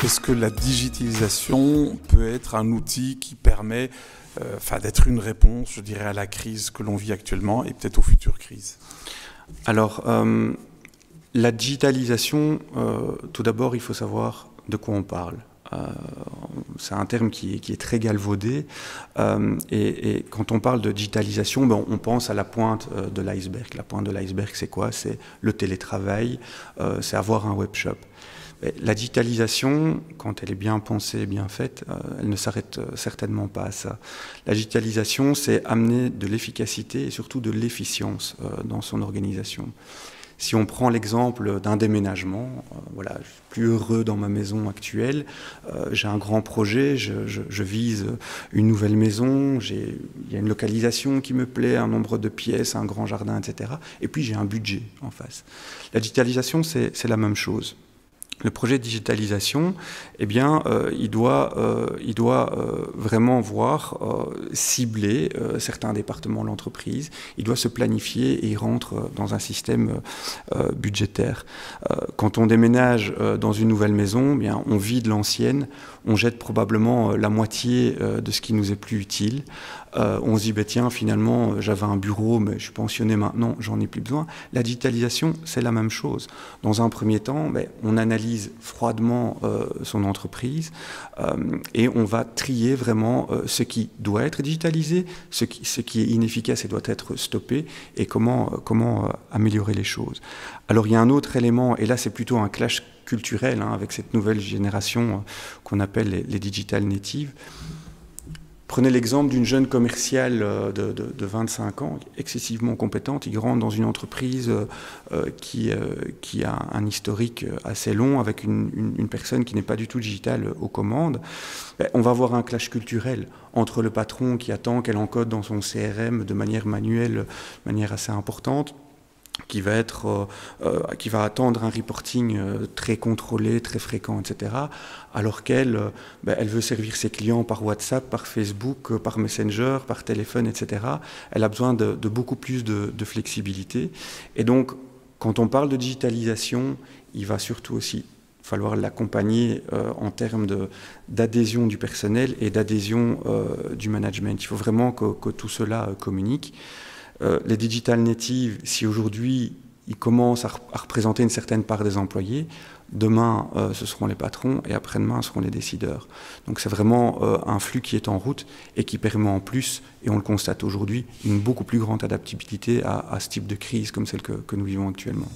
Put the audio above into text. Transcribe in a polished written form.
Est-ce que la digitalisation peut être un outil qui permet d'être une réponse, je dirais, à la crise que l'on vit actuellement et peut-être aux futures crises? Alors, la digitalisation, tout d'abord, il faut savoir de quoi on parle. C'est un terme qui est très galvaudé et quand on parle de digitalisation, on pense à la pointe de l'iceberg. La pointe de l'iceberg, c'est quoi? C'est le télétravail, c'est avoir un webshop. La digitalisation, quand elle est bien pensée, bien faite, elle ne s'arrête certainement pas à ça. La digitalisation, c'est amener de l'efficacité et surtout de l'efficience dans son organisation. Si on prend l'exemple d'un déménagement, voilà, je suis plus heureux dans ma maison actuelle, j'ai un grand projet, je vise une nouvelle maison, il y a une localisation qui me plaît, un nombre de pièces, un grand jardin, etc. Et puis j'ai un budget en face. La digitalisation, c'est la même chose. Le projet de digitalisation, eh bien, il doit vraiment cibler certains départements de l'entreprise. Il doit se planifier et il rentre dans un système budgétaire. Quand on déménage dans une nouvelle maison, eh bien, on vide l'ancienne, on jette probablement la moitié de ce qui nous est plus utile. On se dit, bah, tiens, finalement, j'avais un bureau, mais je suis pensionné maintenant, j'en ai plus besoin. La digitalisation, c'est la même chose. Dans un premier temps, on analyse froidement son entreprise et on va trier vraiment ce qui doit être digitalisé, ce qui est inefficace et doit être stoppé, et comment améliorer les choses. Alors il y a un autre élément, et là c'est plutôt un clash culturel avec cette nouvelle génération qu'on appelle les digital natives. Prenez l'exemple d'une jeune commerciale de 25 ans, excessivement compétente. Il rentre dans une entreprise qui a un historique assez long, avec une personne qui n'est pas du tout digitale aux commandes. On va avoir un clash culturel entre le patron qui attend qu'elle encode dans son CRM de manière manuelle, de manière assez importante, qui va attendre un reporting très contrôlé, très fréquent, etc., alors qu'elle elle veut servir ses clients par WhatsApp, par Facebook, par Messenger, par téléphone, etc. Elle a besoin de beaucoup plus de flexibilité. Et donc, quand on parle de digitalisation, il va surtout aussi falloir l'accompagner en termes d'adhésion du personnel et d'adhésion du management. Il faut vraiment que tout cela communique. Les digital natives, si aujourd'hui ils commencent à représenter une certaine part des employés, demain ce seront les patrons et après-demain ce seront les décideurs. Donc c'est vraiment un flux qui est en route et qui permet en plus, et on le constate aujourd'hui, une beaucoup plus grande adaptabilité à ce type de crise comme celle que nous vivons actuellement.